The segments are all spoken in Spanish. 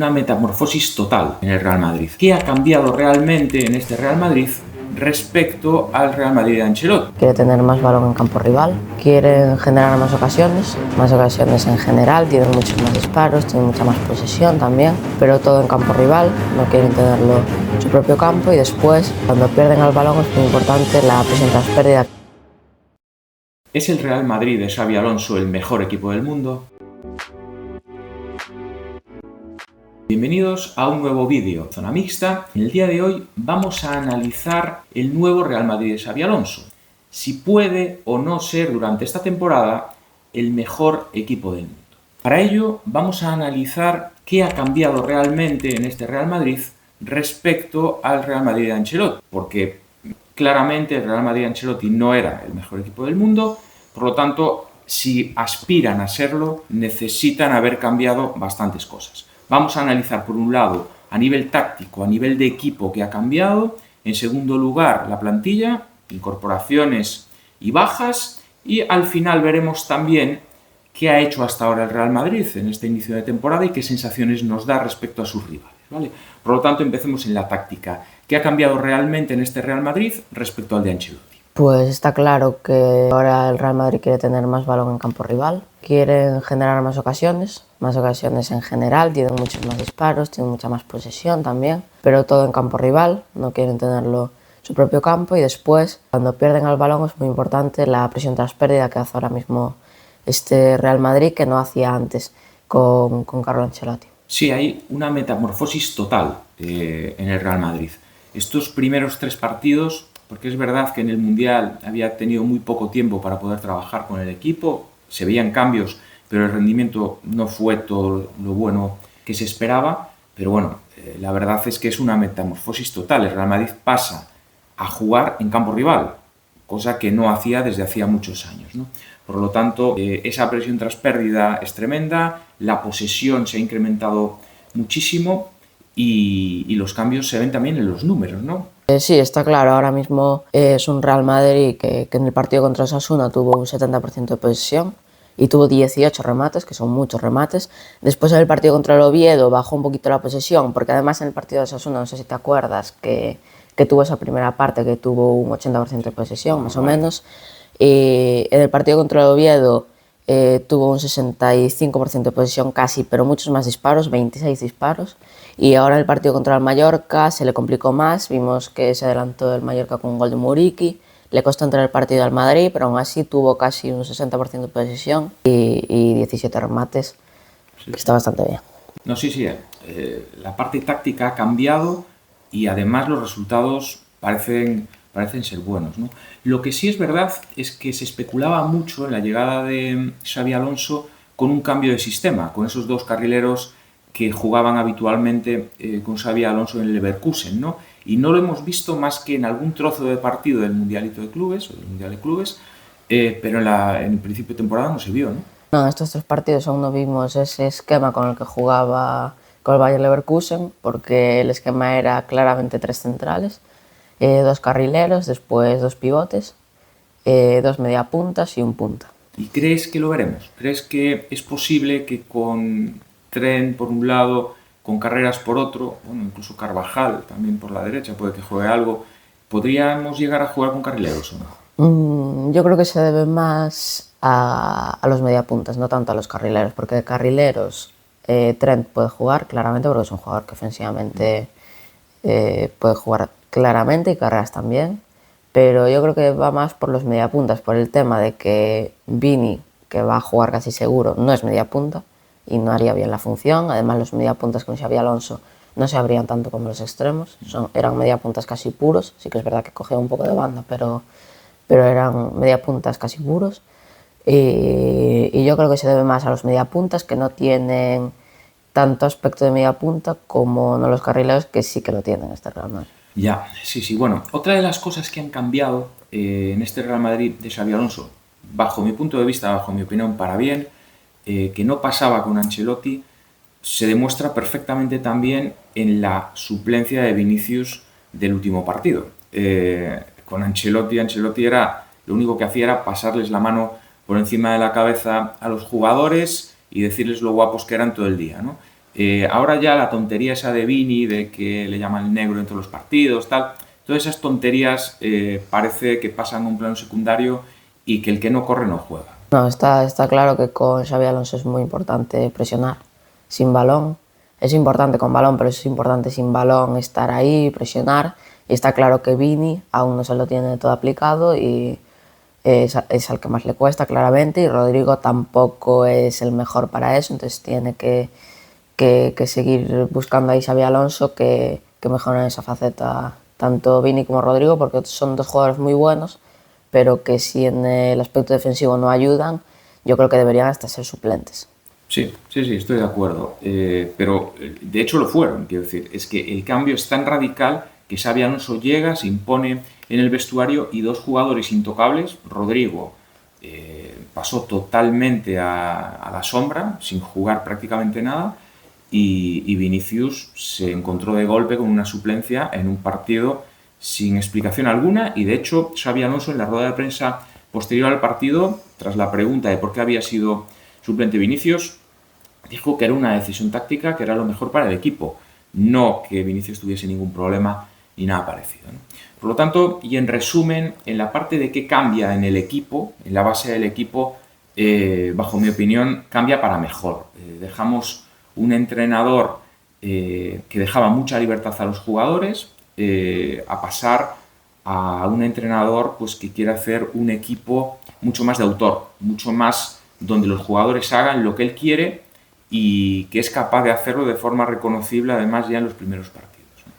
Una metamorfosis total en el Real Madrid. ¿Qué ha cambiado realmente en este Real Madrid respecto al Real Madrid de Ancelotti? Quiere tener más balón en campo rival, quiere generar más ocasiones en general, tienen muchos más disparos, tienen mucha más posesión también, pero todo en campo rival, no quieren tenerlo en su propio campo y después, cuando pierden el balón, es muy importante la presión tras pérdida. ¿Es el Real Madrid de Xabi Alonso el mejor equipo del mundo? Bienvenidos a un nuevo vídeo, Zona Mixta. En el día de hoy vamos a analizar el nuevo Real Madrid de Xabi Alonso. Si puede o no ser durante esta temporada el mejor equipo del mundo. Para ello vamos a analizar qué ha cambiado realmente en este Real Madrid respecto al Real Madrid de Ancelotti. Porque claramente el Real Madrid de Ancelotti no era el mejor equipo del mundo, por lo tanto, si aspiran a serlo, necesitan haber cambiado bastantes cosas. Vamos a analizar, por un lado, a nivel táctico, a nivel de equipo que ha cambiado. En segundo lugar, la plantilla, incorporaciones y bajas. Y al final veremos también qué ha hecho hasta ahora el Real Madrid en este inicio de temporada y qué sensaciones nos da respecto a sus rivales, ¿vale? Por lo tanto, empecemos en la táctica. ¿Qué ha cambiado realmente en este Real Madrid respecto al de Ancelotti? Pues está claro que ahora el Real Madrid quiere tener más balón en campo rival, quieren generar más ocasiones en general, tienen muchos más disparos, tienen mucha más posesión también, pero todo en campo rival, no quieren tenerlo en su propio campo y después, cuando pierden el balón, es muy importante la presión tras pérdida que hace ahora mismo este Real Madrid que no hacía antes con Carlo Ancelotti. Sí, hay una metamorfosis total en el Real Madrid. Estos primeros 3 partidos, porque es verdad que en el Mundial había tenido muy poco tiempo para poder trabajar con el equipo, se veían cambios, pero el rendimiento no fue todo lo bueno que se esperaba, pero bueno, la verdad es que es una metamorfosis total. El Real Madrid pasa a jugar en campo rival, cosa que no hacía desde hacía muchos años, ¿no? Por lo tanto, esa presión tras pérdida es tremenda, la posesión se ha incrementado muchísimo y los cambios se ven también en los números, ¿no? Sí, está claro, ahora mismo es un Real Madrid que en el partido contra Osasuna tuvo un 70% de posesión y tuvo 18 remates, que son muchos remates. Después en el partido contra el Oviedo bajó un poquito la posesión, porque además en el partido de Osasuna, no sé si te acuerdas, que tuvo esa primera parte que tuvo un 80% de posesión, más o menos. En el partido contra el Oviedo tuvo un 65% de posesión casi, pero muchos más disparos, 26 disparos. Y ahora en el partido contra el Mallorca se le complicó más, vimos que se adelantó el Mallorca con un gol de Muriqui, le costó entrar el partido al Madrid, pero aún así tuvo casi un 60% de posesión y 17 remates, que está bastante bien. No, sí, la parte táctica ha cambiado y además los resultados parecen ser buenos, ¿no? Lo que sí es verdad es que se especulaba mucho en la llegada de Xabi Alonso con un cambio de sistema, con esos 2 carrileros que jugaban habitualmente con Xabi Alonso en el Leverkusen, ¿no? Y no lo hemos visto más que en algún trozo de partido del Mundialito de Clubes, o del Mundial de Clubes, pero en el principio de temporada no se vio, ¿no? No, en estos 3 partidos aún no vimos ese esquema con el que jugaba con el Bayer Leverkusen, porque el esquema era claramente 3 centrales, 2 carrileros, después 2 pivotes, 2 mediapuntas y un punta. ¿Y crees que lo veremos? ¿Crees que es posible que con Trent por un lado, con Carreras por otro, bueno, incluso Carvajal también por la derecha, puede que juegue algo, podríamos llegar a jugar con carrileros o no? Yo creo que se debe más a los mediapuntas, no tanto a los carrileros, porque de carrileros Trent puede jugar claramente porque es un jugador que ofensivamente puede jugar claramente y Carreras también, pero yo creo que va más por los mediapuntas, por el tema de que Vini, que va a jugar casi seguro, no es mediapunta y no haría bien la función. Además, los mediapuntas con Xabi Alonso no se abrían tanto como los extremos, eran mediapuntas casi puros, sí que es verdad que cogía un poco de banda, pero eran mediapuntas casi puros. Y yo creo que se debe más a los mediapuntas, que no tienen tanto aspecto de mediapunta como no los carrileros, que sí que lo tienen este Real Madrid. Ya, sí, bueno, otra de las cosas que han cambiado en este Real Madrid de Xabi Alonso, bajo mi punto de vista, bajo mi opinión, para bien, que no pasaba con Ancelotti, se demuestra perfectamente también en la suplencia de Vinicius del último partido. Con Ancelotti era, lo único que hacía era pasarles la mano por encima de la cabeza a los jugadores y decirles lo guapos que eran todo el día, ¿no? Ahora ya la tontería esa de Vini, de que le llaman el negro en todos los partidos, tal, todas esas tonterías parece que pasan a un plano secundario y que el que no corre no juega. No, está claro que con Xabi Alonso es muy importante presionar sin balón. Es importante con balón, pero es importante sin balón estar ahí, presionar. Y está claro que Vini aún no se lo tiene todo aplicado y es al que más le cuesta, claramente. Y Rodrigo tampoco es el mejor para eso, entonces tiene que seguir buscando ahí Xabi Alonso que mejore esa faceta tanto Vini como Rodrigo, porque son dos jugadores muy buenos, pero que si en el aspecto defensivo no ayudan, yo creo que deberían hasta ser suplentes. Sí, estoy de acuerdo. Pero de hecho lo fueron, quiero decir, es que el cambio es tan radical que Xabi Alonso llega, se impone en el vestuario y dos jugadores intocables, Rodrigo pasó totalmente a la sombra, sin jugar prácticamente nada, y Vinicius se encontró de golpe con una suplencia en un partido sin explicación alguna, y de hecho Xabi Alonso en la rueda de prensa posterior al partido, tras la pregunta de por qué había sido suplente Vinicius, dijo que era una decisión táctica, que era lo mejor para el equipo, no que Vinicius tuviese ningún problema ni nada parecido, ¿no? Por lo tanto, y en resumen, en la parte de qué cambia en el equipo, en la base del equipo, bajo mi opinión, cambia para mejor. Dejamos un entrenador que dejaba mucha libertad a los jugadores, a pasar a un entrenador pues, que quiere hacer un equipo mucho más de autor, mucho más donde los jugadores hagan lo que él quiere y que es capaz de hacerlo de forma reconocible, además ya en los primeros partidos.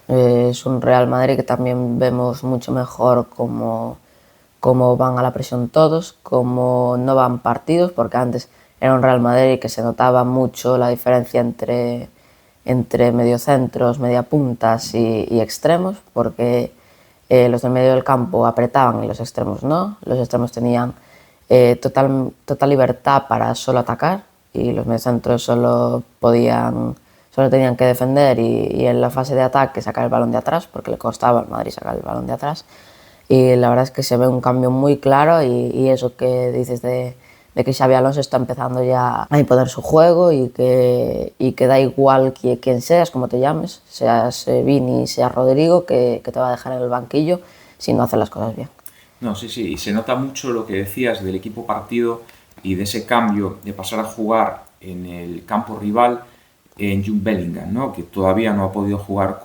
Es un Real Madrid que también vemos mucho mejor cómo van a la presión todos, cómo no van partidos, porque antes era un Real Madrid que se notaba mucho la diferencia entre mediocentros, mediapuntas y extremos, porque los del medio del campo apretaban y los extremos no. Los extremos tenían total libertad para solo atacar y los mediocentros solo tenían que defender y en la fase de ataque sacar el balón de atrás, porque le costaba al Madrid sacar el balón de atrás. Y la verdad es que se ve un cambio muy claro y eso que dices de que Xabi Alonso está empezando ya a imponer su juego y que da igual quién seas, como te llames, seas Vini, seas Rodrigo, que te va a dejar en el banquillo si no haces las cosas bien. No, sí, y se nota mucho lo que decías del equipo partido y de ese cambio de pasar a jugar en el campo rival en Jude Bellingham, ¿no? Que todavía no ha podido jugar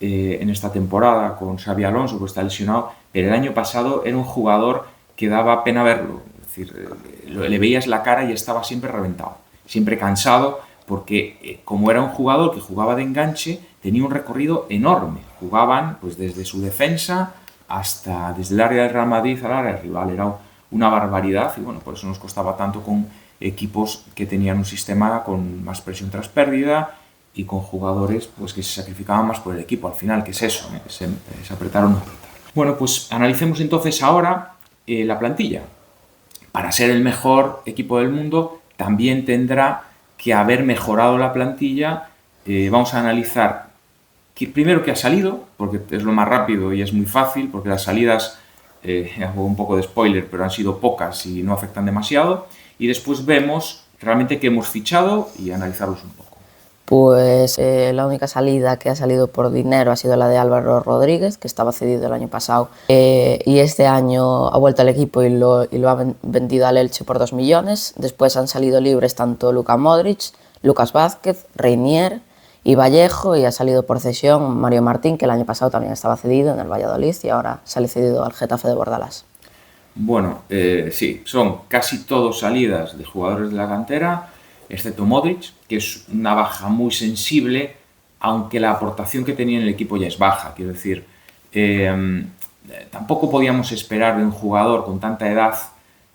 en esta temporada con Xabi Alonso, pues está lesionado, pero el año pasado era un jugador que daba pena verlo, es decir, le veías la cara y estaba siempre reventado, siempre cansado, porque como era un jugador que jugaba de enganche, tenía un recorrido enorme, jugaban pues desde su defensa hasta desde el área del Real Madrid al área rival, era una barbaridad y bueno, por eso nos costaba tanto con equipos que tenían un sistema con más presión tras pérdida y con jugadores pues, que se sacrificaban más por el equipo al final, que es eso, que se apretaron o no apretaron. Bueno, pues analicemos entonces ahora la plantilla. Para ser el mejor equipo del mundo también tendrá que haber mejorado la plantilla. Vamos a analizar primero qué ha salido, porque es lo más rápido y es muy fácil, porque las salidas, hago un poco de spoiler, pero han sido pocas y no afectan demasiado. Y después vemos realmente qué hemos fichado y analizarlos un poco. Pues la única salida que ha salido por dinero ha sido la de Álvaro Rodríguez, que estaba cedido el año pasado y este año ha vuelto al equipo y lo ha vendido al Elche por 2 millones. Después han salido libres tanto Luka Modric, Lucas Vázquez, Reinier y Vallejo, y ha salido por cesión Mario Martín, que el año pasado también estaba cedido en el Valladolid y ahora sale cedido al Getafe de Bordalás. Bueno, sí, son casi todos salidas de jugadores de la cantera, excepto Modric, que es una baja muy sensible, aunque la aportación que tenía en el equipo ya es baja. Quiero decir, tampoco podíamos esperar de un jugador con tanta edad,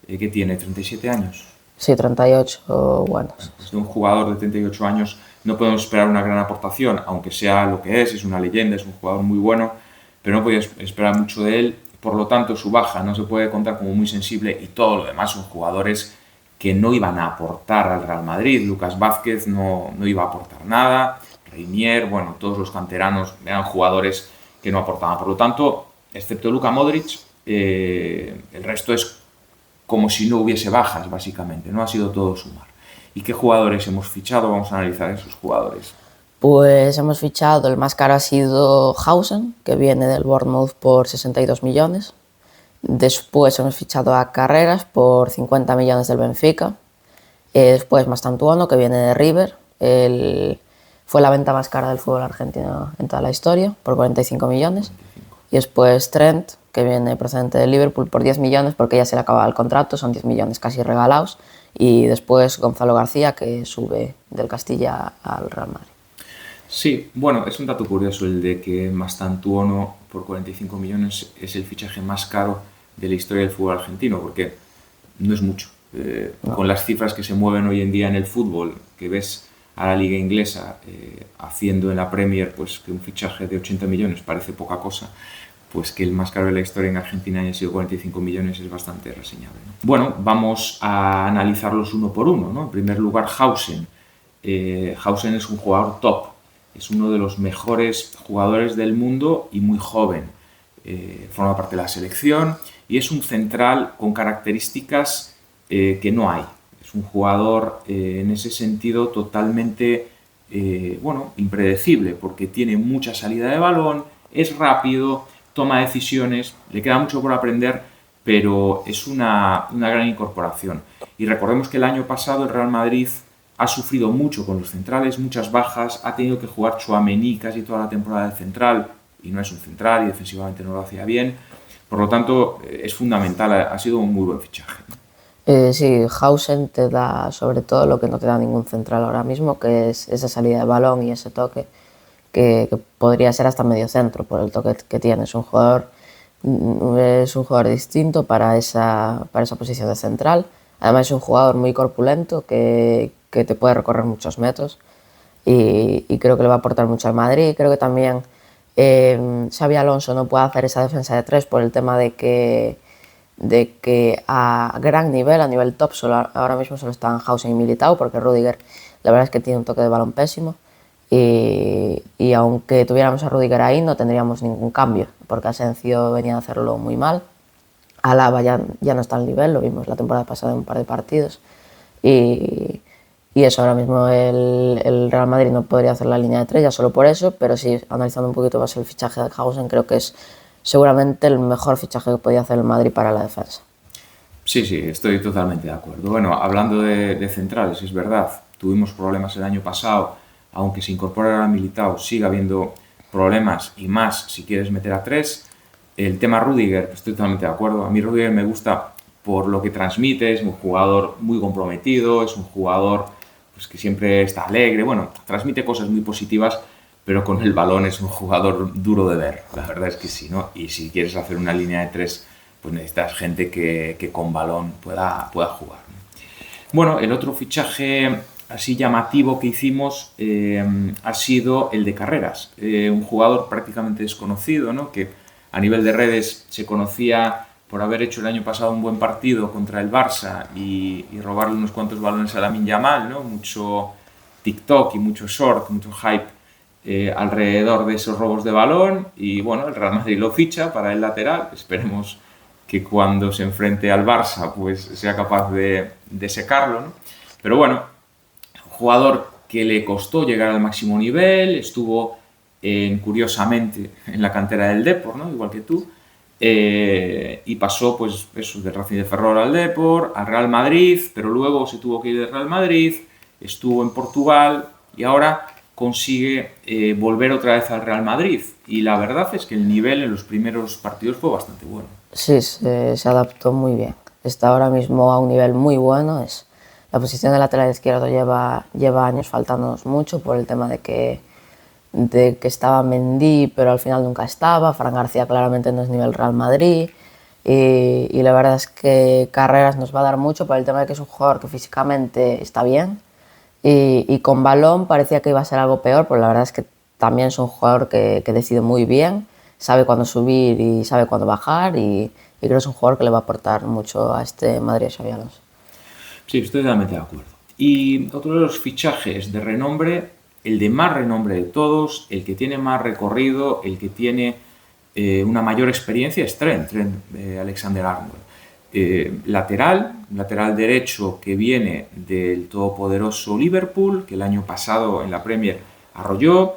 que tiene 37 años. Sí, 38 buenos. Pues de un jugador de 38 años no podemos esperar una gran aportación, aunque sea lo que es una leyenda, es un jugador muy bueno, pero no podíamos esperar mucho de él. Por lo tanto, su baja no se puede contar como muy sensible y todo lo demás son jugadores que no iban a aportar al Real Madrid. Lucas Vázquez no iba a aportar nada, Reinier, bueno, todos los canteranos eran jugadores que no aportaban. Por lo tanto, excepto Luka Modric, el resto es como si no hubiese bajas, básicamente, no ha sido todo sumar. ¿Y qué jugadores hemos fichado? Vamos a analizar esos jugadores. Pues hemos fichado, el más caro ha sido Hausen, que viene del Bournemouth por 62 millones. Después hemos fichado a Carreras por 50 millones del Benfica. Después Mastantuono, que viene de River. Fue la venta más cara del fútbol argentino en toda la historia, por 45 millones. Y después Trent, que viene procedente de Liverpool por 10 millones, porque ya se le acababa el contrato, son 10 millones casi regalados. Y después Gonzalo García, que sube del Castilla al Real Madrid. Sí, bueno, es un dato curioso el de que Mastantuono por 45 millones es el fichaje más caro de la historia del fútbol argentino, porque no es mucho. No. Con las cifras que se mueven hoy en día en el fútbol, que ves a la liga inglesa haciendo en la Premier pues que un fichaje de 80 millones parece poca cosa, pues que el más caro de la historia en Argentina haya sido 45 millones es bastante reseñable, ¿no? Bueno, vamos a analizarlos uno por uno, ¿no? En primer lugar, Hausen. Hausen es un jugador top, es uno de los mejores jugadores del mundo y muy joven. Forma parte de la selección y es un central con características que no hay. Es un jugador en ese sentido totalmente impredecible, porque tiene mucha salida de balón, es rápido, toma decisiones, le queda mucho por aprender, pero es una gran incorporación. Y recordemos que el año pasado el Real Madrid ha sufrido mucho con los centrales, muchas bajas, ha tenido que jugar Tchouaméni casi toda la temporada de central, y no es un central y defensivamente no lo hacía bien. Por lo tanto, es fundamental, ha sido un muy buen fichaje. Sí, Hausen te da sobre todo lo que no te da ningún central ahora mismo, que es esa salida de balón y ese toque que podría ser hasta medio centro por el toque que tiene. Es un jugador distinto para esa posición de central. Además es un jugador muy corpulento que te puede recorrer muchos metros y creo que le va a aportar mucho al Madrid. Creo que también Xabi Alonso no puede hacer esa defensa de tres por el tema de que a gran nivel, a nivel top, ahora mismo solo están Hausen y Militao, porque Rüdiger la verdad es que tiene un toque de balón pésimo y aunque tuviéramos a Rüdiger ahí no tendríamos ningún cambio, porque Asensio venía a hacerlo muy mal. Alaba ya no está al nivel, lo vimos la temporada pasada en un par de partidos y eso, ahora mismo el Real Madrid no podría hacer la línea de tres ya solo por eso, pero sí, analizando un poquito más el fichaje de Hausen, creo que es seguramente el mejor fichaje que podía hacer el Madrid para la defensa. Sí, estoy totalmente de acuerdo. Bueno, hablando de centrales, es verdad, tuvimos problemas el año pasado, aunque se incorpora ahora Militao, sigue habiendo problemas y más si quieres meter a tres. El tema Rüdiger, estoy totalmente de acuerdo. A mí Rüdiger me gusta por lo que transmite, es un jugador muy comprometido, es un jugador pues, que siempre está alegre, bueno, transmite cosas muy positivas, pero con el balón es un jugador duro de ver, la verdad es que sí, ¿no? Y si quieres hacer una línea de tres, pues necesitas gente que con balón pueda jugar, ¿no? Bueno, el otro fichaje así llamativo que hicimos ha sido el de Carreras, un jugador prácticamente desconocido, ¿no? Que a nivel de redes se conocía por haber hecho el año pasado un buen partido contra el Barça y robarle unos cuantos balones a Lamine Yamal, ¿no? Mucho TikTok y mucho short, mucho hype alrededor de esos robos de balón y bueno, el Real Madrid lo ficha para el lateral. Esperemos que cuando se enfrente al Barça pues sea capaz de secarlo, ¿no? Pero bueno, un jugador que le costó llegar al máximo nivel, estuvo curiosamente en la cantera del Depor, ¿no? Igual que tú, y pasó pues eso, del Racing de Ferrol al Depor, al Real Madrid, pero luego se tuvo que ir del Real Madrid, estuvo en Portugal y ahora consigue volver otra vez al Real Madrid y la verdad es que el nivel en los primeros partidos fue bastante bueno. Sí, se adaptó muy bien, está ahora mismo a un nivel muy bueno. La posición de lateral izquierdo lleva años faltándonos mucho por el tema de que estaba Mendy pero al final nunca estaba. Fran García claramente no es nivel Real Madrid y la verdad es que Carreras nos va a dar mucho por el tema de que es un jugador que físicamente está bien y con balón parecía que iba a ser algo peor, pero la verdad es que también es un jugador que decide muy bien, sabe cuándo subir y sabe cuándo bajar y creo que es un jugador que le va a aportar mucho a este Madrid de Xabi Alonso. Sí, estoy totalmente de acuerdo. Y otro de los fichajes de renombre, el de más renombre de todos, el que tiene más recorrido, el que tiene una mayor experiencia es Trent Alexander-Arnold. lateral derecho que viene del todopoderoso Liverpool, que el año pasado en la Premier arrolló,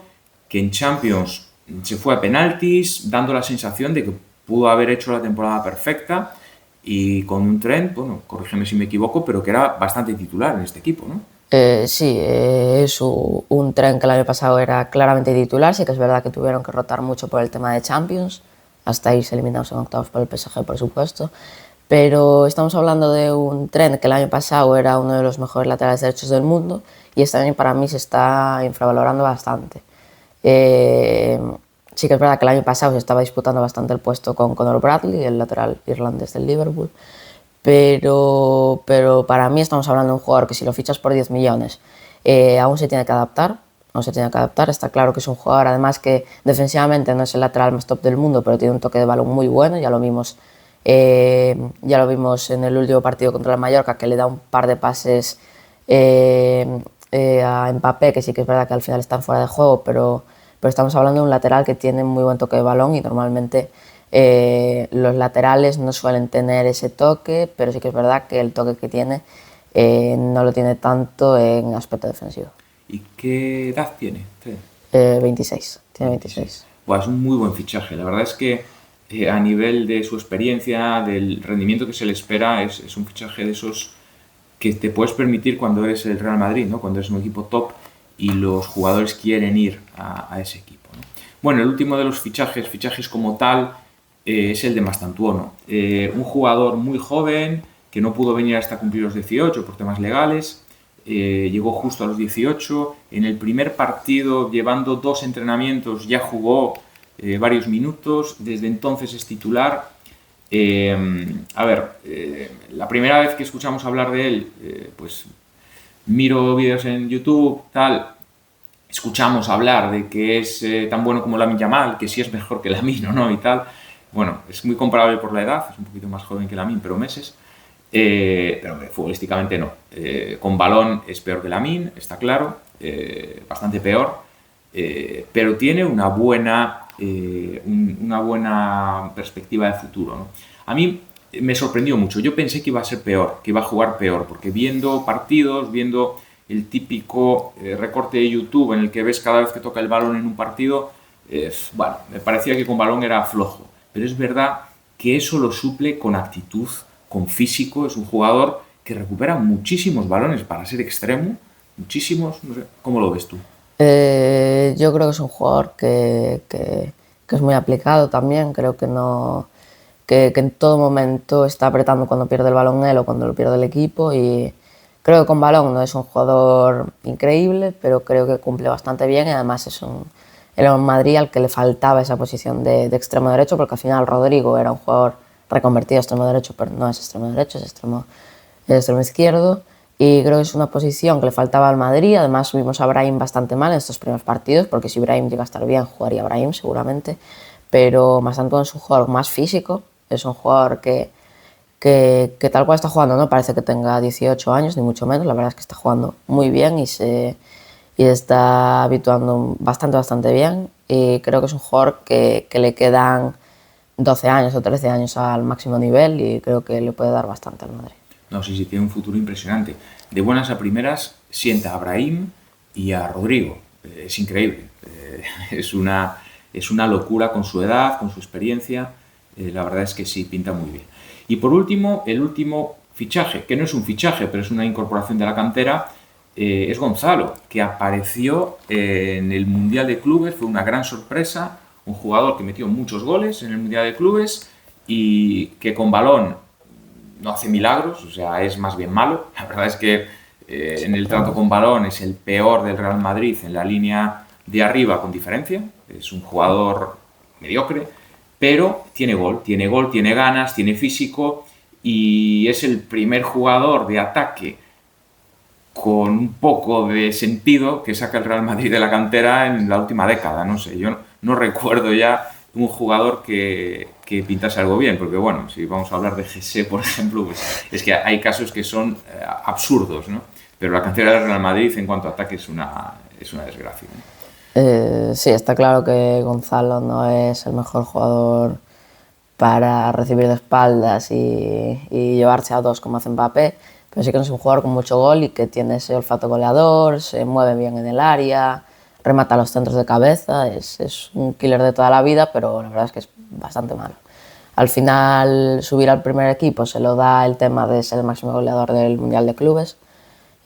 que en Champions se fue a penaltis, dando la sensación de que pudo haber hecho la temporada perfecta, y con un Trent, bueno, corrígeme si me equivoco, pero que era bastante titular en este equipo, ¿no? Sí, es un Trent que el año pasado era claramente titular. Sí que es verdad que tuvieron que rotar mucho por el tema de Champions, hasta irse eliminados en octavos por el PSG, por supuesto. Pero estamos hablando de un Trent que el año pasado era uno de los mejores laterales derechos del mundo, y este año para mí se está infravalorando bastante. Sí que es verdad que el año pasado se estaba disputando bastante el puesto con Conor Bradley, el lateral irlandés del Liverpool, pero para mí estamos hablando de un jugador que si lo fichas por 10 millones aún se tiene que adaptar. Está claro que es un jugador además que defensivamente no es el lateral más top del mundo, pero tiene un toque de balón muy bueno. Ya lo vimos en el último partido contra el Mallorca, que le da un par de pases a Mbappé, que sí que es verdad que al final están fuera de juego, pero estamos hablando de un lateral que tiene muy buen toque de balón, y normalmente los laterales no suelen tener ese toque, pero sí que es verdad que el toque que tiene no lo tiene tanto en aspecto defensivo. ¿Y qué edad tiene? 26, tiene 26. Bueno, es un muy buen fichaje. La verdad es que a nivel de su experiencia, del rendimiento que se le espera, es un fichaje de esos que te puedes permitir cuando eres el Real Madrid, ¿no? Cuando eres un equipo top y los jugadores quieren ir a ese equipo, ¿no? Bueno, el último de los fichajes como tal, es el de Mastantuono. Un jugador muy joven que no pudo venir hasta cumplir los 18 por temas legales. Llegó justo a los 18. En el primer partido, llevando 2 entrenamientos, ya jugó varios minutos. Desde entonces es titular. La primera vez que escuchamos hablar de él, pues miro vídeos en YouTube, tal, escuchamos hablar de que es tan bueno como Lamine Yamal, que sí es mejor que Lamine, ¿no? Y tal. Bueno, es muy comparable por la edad, es un poquito más joven que Lamine, pero meses. Pero futbolísticamente no. Con balón es peor que Lamine, está claro, bastante peor, pero tiene una buena perspectiva de futuro, ¿no? A mí me sorprendió mucho. Yo pensé que iba a ser peor, que iba a jugar peor, porque viendo partidos, viendo el típico recorte de YouTube en el que ves cada vez que toca el balón en un partido, bueno, me parecía que con balón era flojo. Pero es verdad que eso lo suple con actitud, con físico. Es un jugador que recupera muchísimos balones para ser extremo, muchísimos. No sé, ¿cómo lo ves tú? Yo creo que es un jugador que es muy aplicado también. Creo que no que en todo momento está apretando cuando pierde el balón él o cuando lo pierde el equipo, y creo que con balón no es un jugador increíble, pero creo que cumple bastante bien, y además es el Madrid al que le faltaba esa posición de extremo derecho, porque al final Rodrigo era un jugador reconvertido a extremo derecho, pero no es extremo derecho, es extremo izquierdo, y creo que es una posición que le faltaba al Madrid. Además vimos a Brahim bastante mal en estos primeros partidos, porque si Brahim llega a estar bien, jugaría Brahim seguramente, pero Mastantuono es un jugador más físico, es un jugador que tal cual está jugando, no parece que tenga 18 años, ni mucho menos. La verdad es que está jugando muy bien y está habituando bastante bien, y creo que es un jugador que le quedan 12 años o 13 años al máximo nivel, y creo que le puede dar bastante al Madrid. No, sí, tiene un futuro impresionante. De buenas a primeras sienta a Brahim y a Rodrigo. Es increíble. Es una locura con su edad, con su experiencia. La verdad es que sí, pinta muy bien. Y por último, el último fichaje, que no es un fichaje, pero es una incorporación de la cantera, es Gonzalo, que apareció en el Mundial de Clubes. Fue una gran sorpresa, un jugador que metió muchos goles en el Mundial de Clubes y que con balón no hace milagros, o sea, es más bien malo. La verdad es que en el trato con balón es el peor del Real Madrid en la línea de arriba con diferencia. Es un jugador mediocre, pero tiene gol, tiene ganas, tiene físico, y es el primer jugador de ataque con un poco de sentido que saca el Real Madrid de la cantera en la última década. No sé, yo no recuerdo ya un jugador que pintase algo bien, porque bueno, si vamos a hablar de Jesse, por ejemplo, pues es que hay casos que son absurdos, ¿no? Pero la cantera del Real Madrid en cuanto a ataque es una desgracia, ¿no? Sí, está claro que Gonzalo no es el mejor jugador para recibir de espaldas y llevarse a dos como hace Mbappé, pero sí que es un jugador con mucho gol y que tiene ese olfato goleador, se mueve bien en el área, remata los centros de cabeza, es un killer de toda la vida, pero la verdad es que es bastante malo. Al final, subir al primer equipo se lo da el tema de ser el máximo goleador del Mundial de Clubes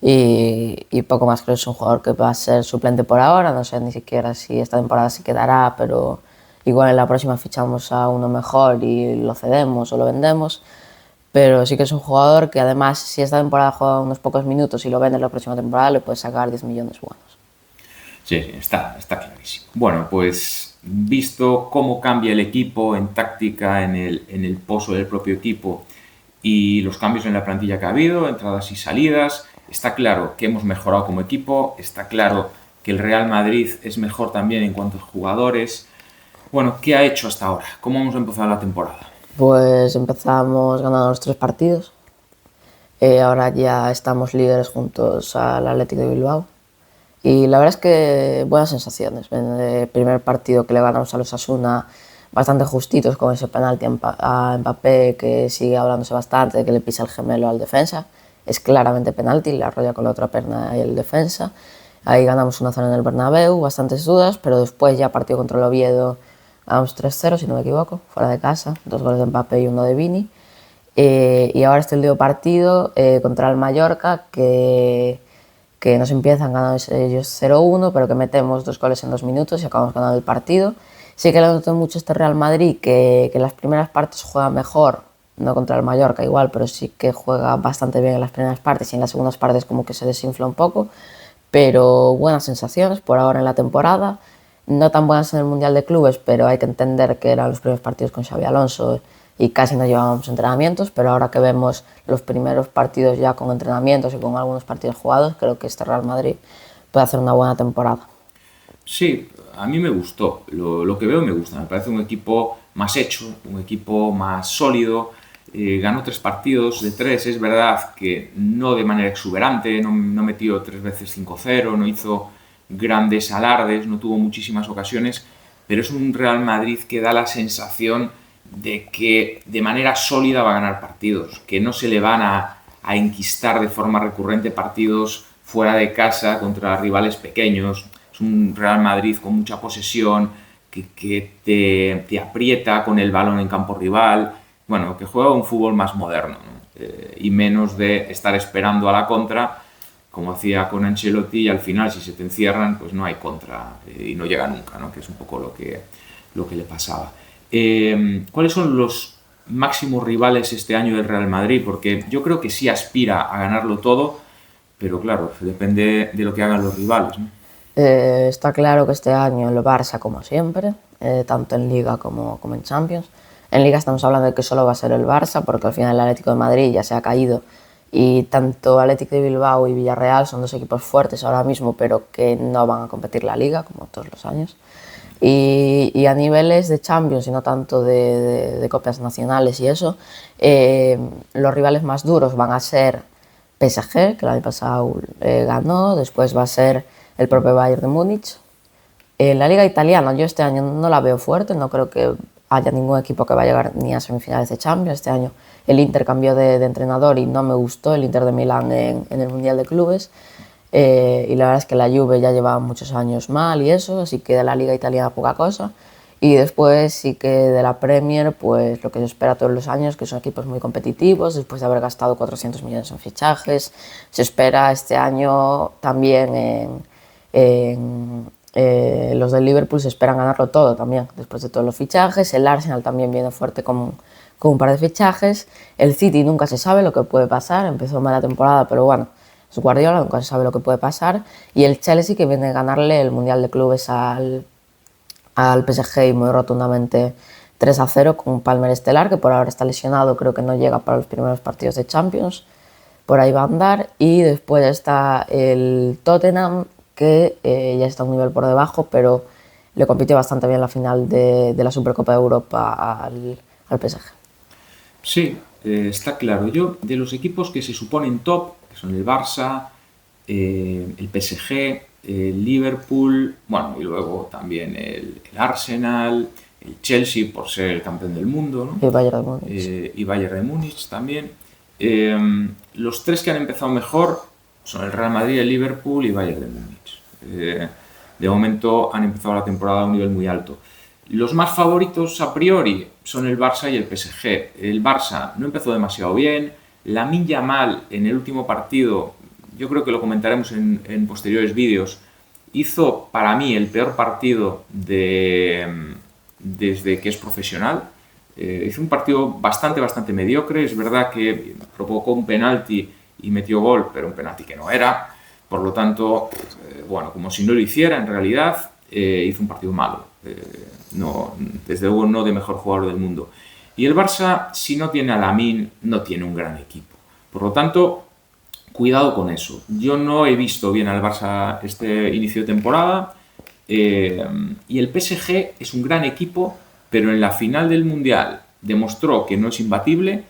y poco más. Creo que es un jugador que va a ser suplente por ahora, no sé ni siquiera si esta temporada se quedará, pero igual en la próxima fichamos a uno mejor y lo cedemos o lo vendemos. Pero sí que es un jugador que además, si esta temporada juega unos pocos minutos y lo vende la próxima temporada, le puede sacar 10 millones buenos. Sí, está clarísimo. Bueno, pues visto cómo cambia el equipo en táctica, en el pozo del propio equipo y los cambios en la plantilla que ha habido, entradas y salidas, está claro que hemos mejorado como equipo, está claro que el Real Madrid es mejor también en cuanto a jugadores. Bueno, ¿qué ha hecho hasta ahora? ¿Cómo hemos empezado la temporada? Pues empezamos ganando los 3 partidos. Ahora ya estamos líderes juntos al Atlético de Bilbao. Y la verdad es que buenas sensaciones. En el primer partido que le ganamos a los Osasuna, bastante justitos con ese penalti a Mbappé, que sigue hablándose bastante, que le pisa el gemelo al defensa. Es claramente penalti, le arrolla con la otra pierna y el defensa. Ahí ganamos 1-0 en el Bernabéu, bastantes dudas, pero después ya partido contra el Oviedo, ganamos 3-0, si no me equivoco, fuera de casa, 2 goles de Mbappé y 1 de Vini. Y ahora este último partido contra el Mallorca, que nos empiezan ganando ellos 0-1, pero que metemos 2 goles en 2 minutos y acabamos ganando el partido. Sí que le noto mucho este Real Madrid, que en las primeras partes juega mejor, no contra el Mallorca igual, pero sí que juega bastante bien en las primeras partes y en las segundas partes como que se desinfla un poco, pero buenas sensaciones por ahora en la temporada, no tan buenas en el Mundial de Clubes, pero hay que entender que eran los primeros partidos con Xabi Alonso y casi no llevábamos entrenamientos, pero ahora que vemos los primeros partidos ya con entrenamientos y con algunos partidos jugados, creo que este Real Madrid puede hacer una buena temporada. Sí, a mí me gustó, lo que veo me gusta, me parece un equipo más hecho, un equipo más sólido, ganó 3 partidos de 3, es verdad que no de manera exuberante, no metió 3 veces 5-0, no hizo grandes alardes, no tuvo muchísimas ocasiones, pero es un Real Madrid que da la sensación de que de manera sólida va a ganar partidos, que no se le van a enquistar de forma recurrente partidos fuera de casa contra rivales pequeños. Es un Real Madrid con mucha posesión, que te aprieta con el balón en campo rival, bueno, que juega un fútbol más moderno, ¿no? Y menos de estar esperando a la contra, como hacía con Ancelotti, y al final si se te encierran, pues no hay contra y no llega nunca, ¿no? Que es un poco lo que le pasaba. ¿Cuáles son los máximos rivales este año del Real Madrid? Porque yo creo que sí aspira a ganarlo todo, pero claro, depende de lo que hagan los rivales, ¿no? Está claro que este año el Barça, como siempre, tanto en Liga como en Champions. En Liga estamos hablando de que solo va a ser el Barça, porque al final el Atlético de Madrid ya se ha caído y tanto Atlético de Bilbao y Villarreal son 2 equipos fuertes ahora mismo, pero que no van a competir la Liga, como todos los años. Y a niveles de Champions y no tanto de copas nacionales y eso, los rivales más duros van a ser PSG, que el año pasado ganó, después va a ser el propio Bayern de Múnich. La Liga Italiana yo este año no la veo fuerte, no creo que haya ningún equipo que va a llegar ni a semifinales de Champions. Este año el Inter cambió de entrenador y no me gustó el Inter de Milán en el Mundial de Clubes. Y la verdad es que la Juve ya llevaba muchos años mal y eso, así que de la Liga Italiana poca cosa. Y después sí que de la Premier, pues lo que se espera todos los años, que son equipos muy competitivos, después de haber gastado 400 millones en fichajes. Se espera este año también los del Liverpool se esperan ganarlo todo también, después de todos los fichajes. El Arsenal también viene fuerte con un par de fichajes. El City nunca se sabe lo que puede pasar, empezó mala temporada, pero bueno, es Guardiola, nunca se sabe lo que puede pasar. Y el Chelsea, que viene a ganarle el Mundial de Clubes al PSG y muy rotundamente 3-0 con un Palmer estelar, que por ahora está lesionado, creo que no llega para los primeros partidos de Champions, por ahí va a andar. Y después está el Tottenham, que ya está un nivel por debajo, pero le compitió bastante bien la final de la Supercopa de Europa al PSG. Sí, está claro. Yo, de los equipos que se suponen top, que son el Barça, el PSG, el Liverpool, bueno, y luego también el Arsenal, el Chelsea por ser el campeón del mundo, ¿no? Y Bayern de Múnich. Y Bayern de Múnich también. Los tres que han empezado mejor son el Real Madrid, el Liverpool y Bayern de Múnich. De momento han empezado la temporada a un nivel muy alto. Los más favoritos a priori son el Barça y el PSG. El Barça no empezó demasiado bien. Lamine Yamal en el último partido, yo creo que lo comentaremos en posteriores vídeos, hizo para mí el peor partido desde que es profesional. Hizo un partido bastante mediocre. Es verdad que provocó un penalti y metió gol, pero un penalti que no era. Por lo tanto, bueno, como si no lo hiciera en realidad, hizo un partido malo. No, desde luego no de mejor jugador del mundo. Y el Barça, si no tiene a Lamine, no tiene un gran equipo. Por lo tanto, cuidado con eso. Yo no he visto bien al Barça este inicio de temporada. Y el PSG es un gran equipo, pero en la final del Mundial demostró que no es imbatible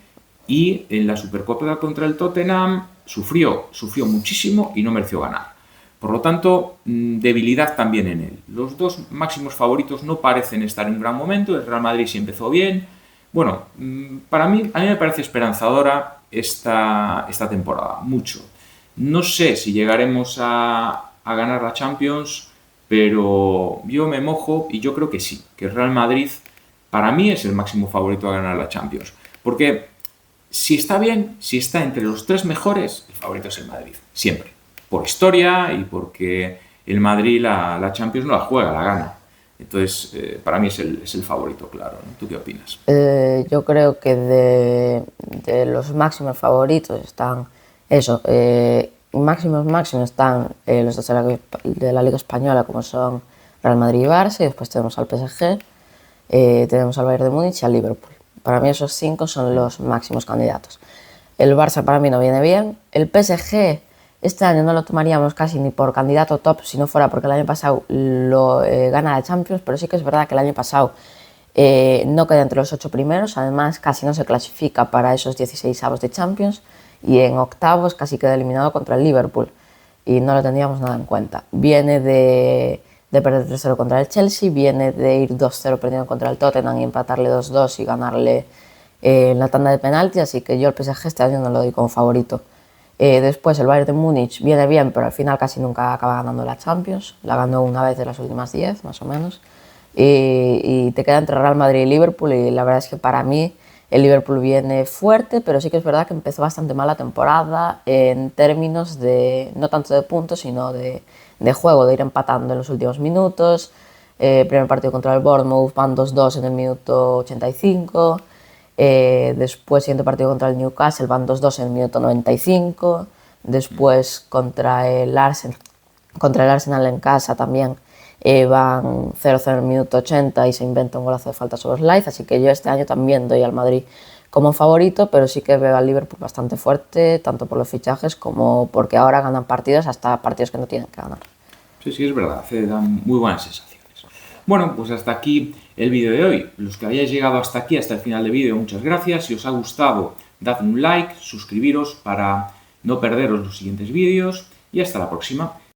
y en la Supercopa contra el Tottenham sufrió muchísimo y no mereció ganar. Por lo tanto, debilidad también en él. Los dos máximos favoritos no parecen estar en un gran momento. El Real Madrid sí empezó bien. Bueno, a mí me parece esperanzadora esta temporada, mucho. No sé si llegaremos a ganar la Champions, pero yo me mojo y yo creo que sí, que el Real Madrid para mí es el máximo favorito a ganar la Champions. Porque si está bien, si está entre los tres mejores, el favorito es el Madrid, siempre. Por historia y porque el Madrid la Champions no la juega, la gana. Entonces, para mí es el favorito, claro, ¿no? ¿Tú qué opinas? Yo creo que de los máximos favoritos están eso, máximos están los dos de la Liga Española, como son Real Madrid y Barça, y después tenemos al PSG, tenemos al Bayern de Múnich y al Liverpool. Para mí esos 5 son los máximos candidatos. El Barça para mí no viene bien. El PSG este año no lo tomaríamos casi ni por candidato top si no fuera porque el año pasado gana la Champions, pero sí que es verdad que el año pasado no queda entre los 8 primeros, además casi no se clasifica para esos 16avos de Champions y en octavos casi queda eliminado contra el Liverpool y no lo tendríamos nada en cuenta. Viene de perder 3-0 contra el Chelsea, viene de ir 2-0 perdiendo contra el Tottenham y empatarle 2-2 y ganarle en la tanda de penalti, así que yo el PSG este año no lo doy como favorito. Después el Bayern de Múnich viene bien, pero al final casi nunca acaba ganando la Champions. La ganó una vez de las últimas 10, más o menos. Y te queda entre Real Madrid y Liverpool. Y la verdad es que para mí el Liverpool viene fuerte, pero sí que es verdad que empezó bastante mal la temporada en términos de, no tanto de puntos, sino de juego, de ir empatando en los últimos minutos. Primer partido contra el Bournemouth, van 2-2 en el minuto 85. Después, siguiente partido contra el Newcastle, van 2-2 en el minuto 95. Después, contra el Arsenal en casa también van 0-0 en el minuto 80 y se inventa un golazo de falta sobre Slice. Así que yo este año también doy al Madrid como favorito, pero sí que veo al Liverpool bastante fuerte, tanto por los fichajes como porque ahora ganan partidos, hasta partidos que no tienen que ganar. Sí, es verdad, dan muy buenas sensaciones. Bueno, pues hasta aquí el vídeo de hoy. Los que hayáis llegado hasta aquí, hasta el final del vídeo, muchas gracias. Si os ha gustado, dadme un like, suscribiros para no perderos los siguientes vídeos y hasta la próxima.